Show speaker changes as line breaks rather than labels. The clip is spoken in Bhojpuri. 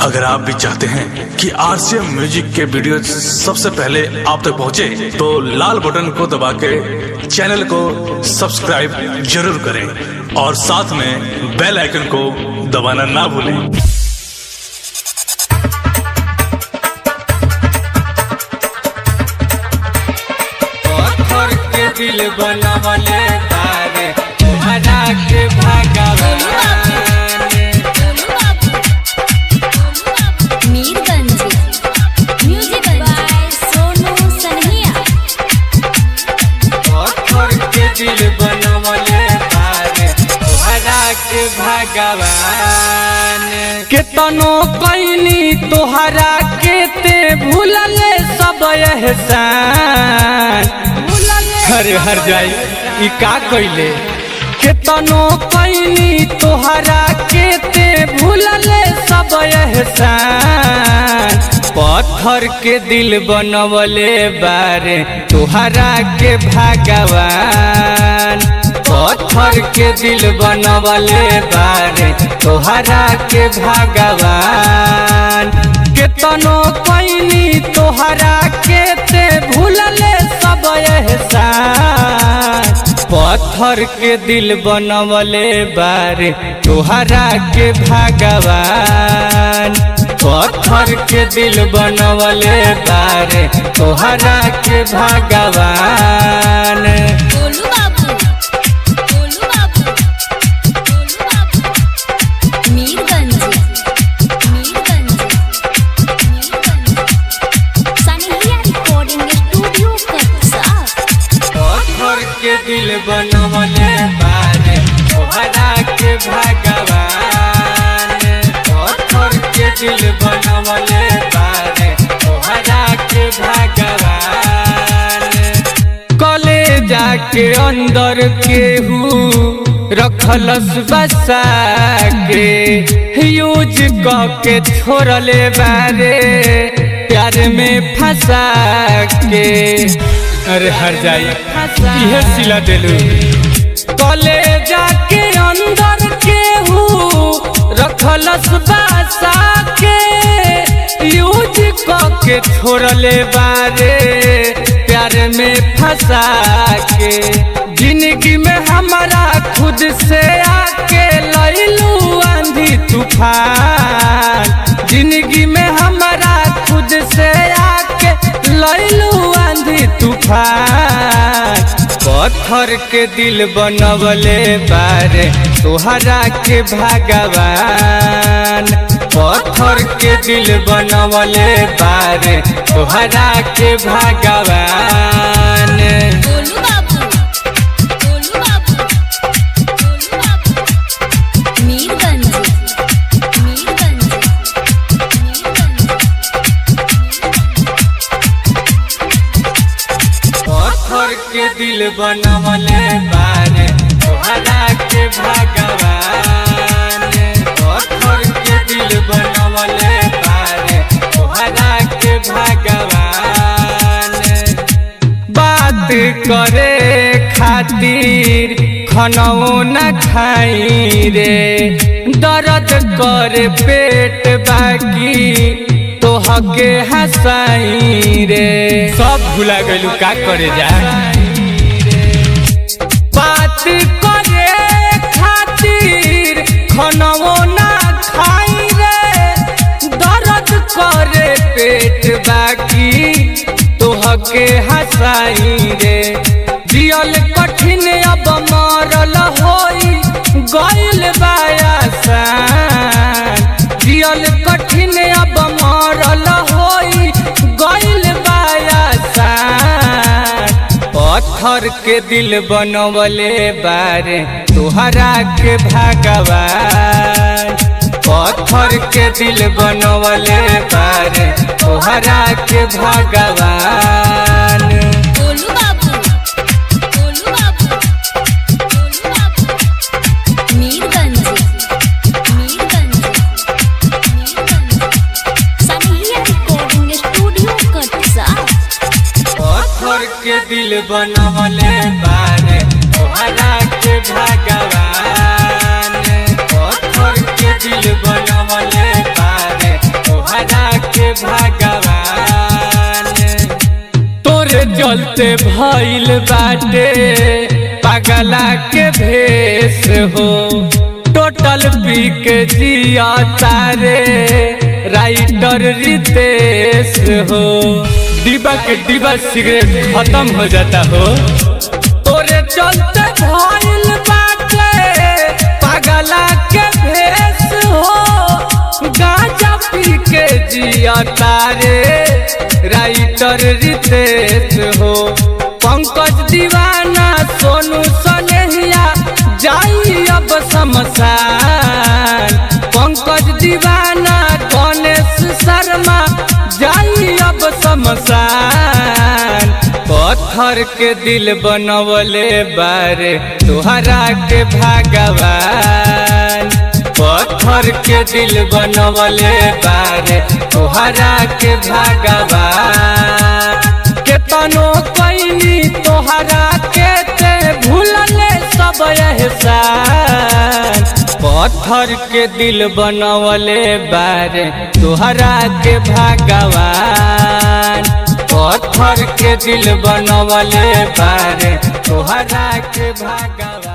अगर आप भी चाहते हैं कि आरसीएम म्यूजिक के वीडियो सबसे पहले आप तक पहुंचे, तो लाल बटन को दबा के चैनल को सब्सक्राइब जरूर करें और साथ में बेल आइकन को दबाना ना भूलें।
पत्थर के दिल बनावले तारे तुम्हारा के भगवान
मीरगंज म्यूजिक बाय सोनू सनहिया।
पत्थर के दिल बनावले तारे तुम्हारा के भगवान केतनो कैनी तोहरा के ते भूलले सब एहसान हरे हर जाई ई का कइले केतनो कैनी तोहरा के ते भूलले सब एहसान पत्थर के दिल बनवले बारे तोहरा के भगवान पत्थर के दिल बनवले बारे तोहरा के भगवान केतनो कैनी तोहरा के ते भूलले सब एहसान पत्थर के दिल बनवले बारे तोहरा के भगवान पत्थर के दिल बनवले बारे तोहरा के भगवान।
गोलू बाबू गोलू बाबू गोलू बाबू मीरगंज सनहिया रिकॉर्डिंग स्टूडियो कटसा।
पत्थर के दिल बनवले बारे तोहरा के भगवान पत्थर के दिल बनवले बारे तोहरा के भगवान कलेजा के अंदर केहू रखलस बसा के यूज के छोड़ले बारे प्यार में फंसा के अरे हर जाई इहे सिला देलू कलेजा के अंदर केहू रखलस बसा के यूज के छोड़ले बारे प्यार में फंसा के जिंदगी में हमारा खुद से आके लैलू आंधी तूफान जिंदगी में हमारा खुद से आके लैलू आंधी तूफान पत्थर के दिल बनवले बारे तोहरा के भगवान पत्थर के दिल बनवले बारे तोहरा के भगवान।
गोलू बाबू गोलू बाबू गोलू बाबू मीरगंज
पत्थर के दिल बनवले बारे तोहरा के भगवान पत्थर के दिल बनवले बारे तोहरा के भगवान बात करे खातिर खनौ न खाई रे दर्द करे पेट बाकी तोहके हंसाई रे सब भुला गइलू का करे जा बात करे खातिर खनौ ना खाई रे दर्द करे पेट बाकी तोहके हंसाई रे जियल कठिन अब मरल होई गइल बायासान जियल कठिन अब मरल होई गइल बायासान पत्थर के दिल बनवले बारे तोहरा के भगवान पत्थर के दिल बनवले बारे तोहरा के भगवान।
गोलू बाबू गोलू बाबू गोलू बाबू मीरगंज सनहिया रिकॉर्डिंग स्टूडियो कटसा।
पत्थर के दिल बनवले बारे तोहरा के भगवान पत्थर के दिल बनवले बारे चलते भइल बाटे पगला के भेष हो। टोटल पी के जिया तारे राइटर रितेश हो। डिब्बा के डिब्बा सिगरेट खत्म हो जाता हो। तोरे चलते भइल बाटे पगला के भेष हो। गांजा पी के जिया तारे राइटर रितेश हो। पंकज दीवाना सोनू सनेहिया जाई अब शमशान। पंकज दीवाना गणेश शर्मा जाई अब शमशान। पत्थर के दिल बनवले बारे तोहरा के भगवान। पत्थर के दिल बनवले बारे तोहरा के भगवान। केतनो कैनी तोहरा के ते भूलले सब एहसान। पत्थर के दिल बनवले बारे तोहरा के भगवान। पत्थर के दिल बनवले बारे तोहरा के भगवान।